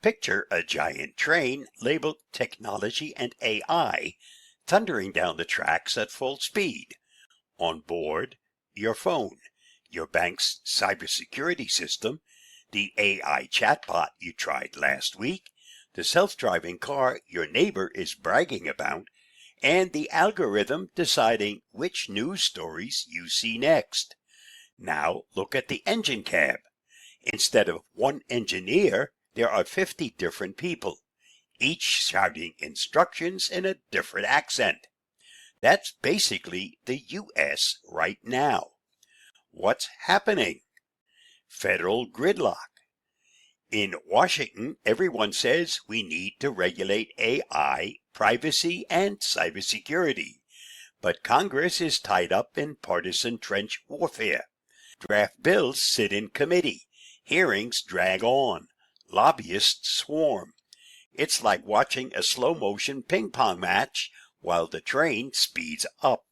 Picture a giant train labeled Technology and AI thundering down the tracks at full speed. On board, your phone, your bank's cybersecurity system, the AI chatbot you tried last week, the self-driving car your neighbor is bragging about, and the algorithm deciding which news stories you see next. Now look at the engine cab. Instead of one engineer, there are 50 different people, each shouting instructions in a different accent. That's basically the US right now. What's happening? Federal gridlock. In Washington, everyone says we need to regulate AI, privacy, and cybersecurity. But Congress is tied up in partisan trench warfare. Draft bills sit in committee. Hearings drag on. Lobbyists swarm. It's like watching a slow-motion ping-pong match while the train speeds up.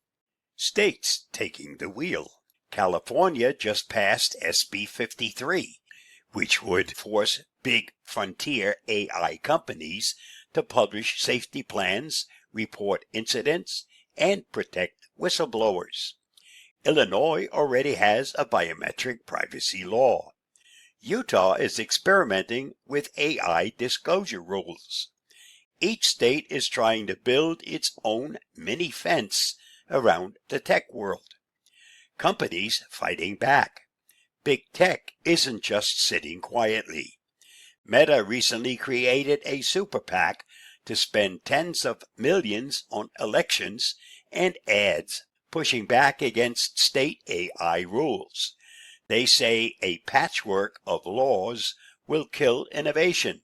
States taking the wheel. California just passed SB 53, which would force big frontier AI companies to publish safety plans, report incidents, and protect whistleblowers. Illinois already has a biometric privacy law. Utah is experimenting with AI disclosure rules. Each state is trying to build its own mini fence around the tech world. Companies fighting back. Big tech isn't just sitting quietly. Meta recently created a super PAC to spend tens of millions on elections and ads, pushing back against state AI rules. They say a patchwork of laws will kill innovation,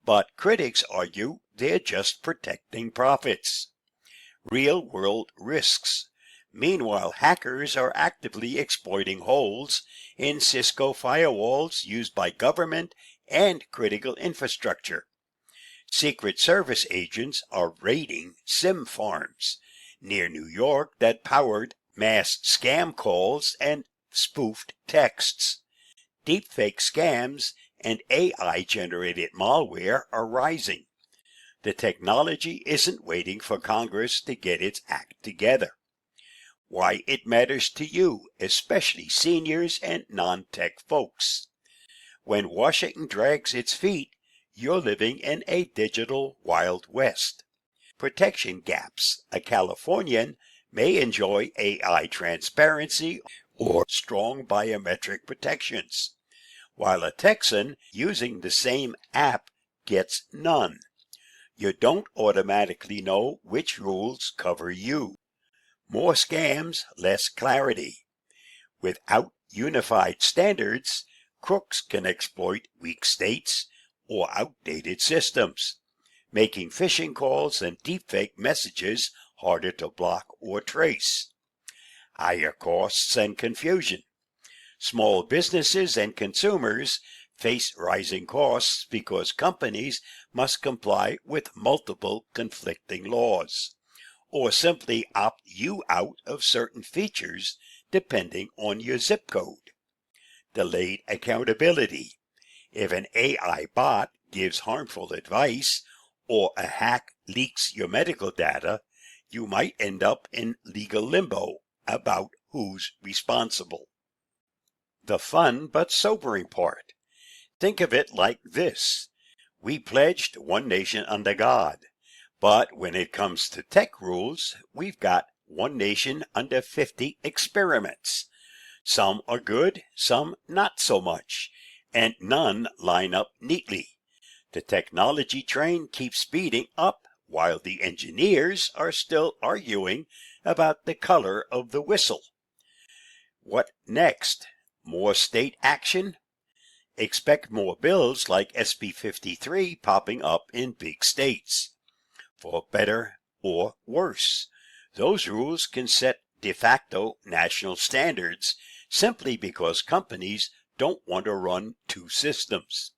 but critics argue they're just protecting profits. Real-world risks. Meanwhile, hackers are actively exploiting holes in Cisco firewalls used by government and critical infrastructure. Secret Service agents are raiding SIM farms near New York that powered mass scam calls and spoofed texts. Deepfake scams and AI-generated malware are rising. The technology isn't waiting for Congress to get its act together. Why it matters to you, especially seniors and non-tech folks. When Washington drags its feet, you're living in a digital Wild West. Protection gaps. A Californian may enjoy AI transparency or strong biometric protections, while a Texan using the same app gets none. You don't automatically know which rules cover you. More scams, less clarity. Without unified standards, crooks can exploit weak states or outdated systems, making phishing calls and deepfake messages harder to block or trace. Higher costs and confusion. Small businesses and consumers face rising costs because companies must comply with multiple conflicting laws, or simply opt you out of certain features depending on your zip code. Delayed accountability. If an AI bot gives harmful advice or a hack leaks your medical data, you might end up in legal limbo about who's responsible. The fun but sobering part. Think of it like this. We pledged one nation under God, but when it comes to tech rules, we've got one nation under 50 experiments. Some are good, some not so much, and none line up neatly. The technology train keeps speeding up while the engineers are still arguing about the color of the whistle. What next? More state action? Expect more bills like SB 53 popping up in big states. For better or worse, those rules can set de facto national standards simply because companies don't want to run two systems.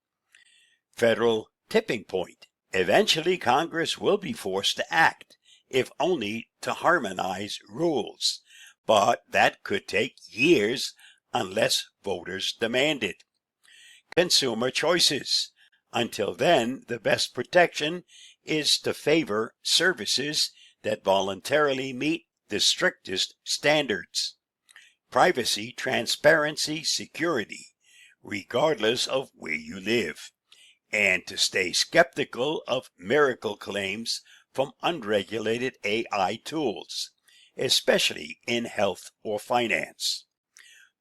Federal tipping point. Eventually, Congress will be forced to act, if only to harmonize rules. But that could take years unless voters demand it. Consumer choices. Until then, the best protection is to favor services that voluntarily meet the strictest standards. Privacy, transparency, security, regardless of where you live. And to stay skeptical of miracle claims from unregulated AI tools, especially in health or finance.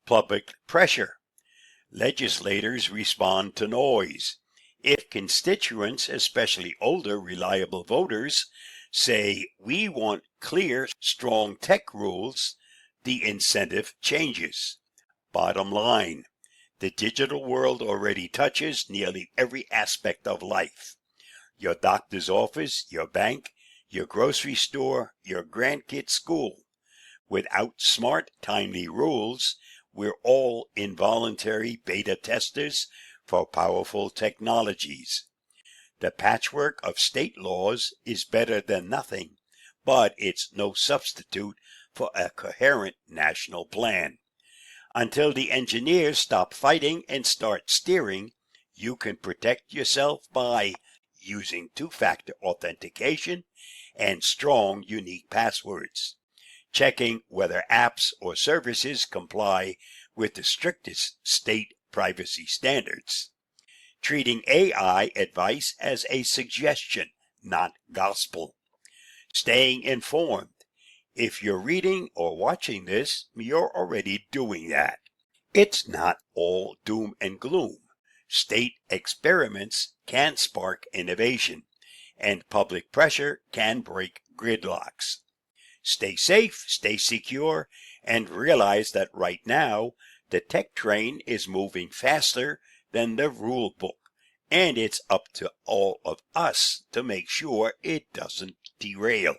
Public pressure. Legislators respond to noise. If constituents, especially older, reliable voters, say, "We want clear, strong tech rules," the incentive changes. Bottom line, the digital world already touches nearly every aspect of life. Your doctor's office, your bank, your grocery store, your grandkid's school. Without smart, timely rules, we're all involuntary beta testers for powerful technologies. The patchwork of state laws is better than nothing, but it's no substitute for a coherent national plan. Until the engineers stop fighting and start steering, you can protect yourself by using two-factor authentication and strong, unique passwords, checking whether apps or services comply with the strictest state privacy standards, treating AI advice as a suggestion, not gospel, staying informed. If you're reading or watching this, you're already doing that. It's not all doom and gloom. State experiments can spark innovation, and public pressure can break gridlocks. Stay safe, stay secure, and realize that right now, the tech train is moving faster than the rule book, and it's up to all of us to make sure it doesn't derail.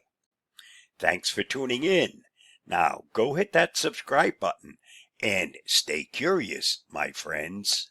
Thanks for tuning in. Now go hit that subscribe button and stay curious, my friends.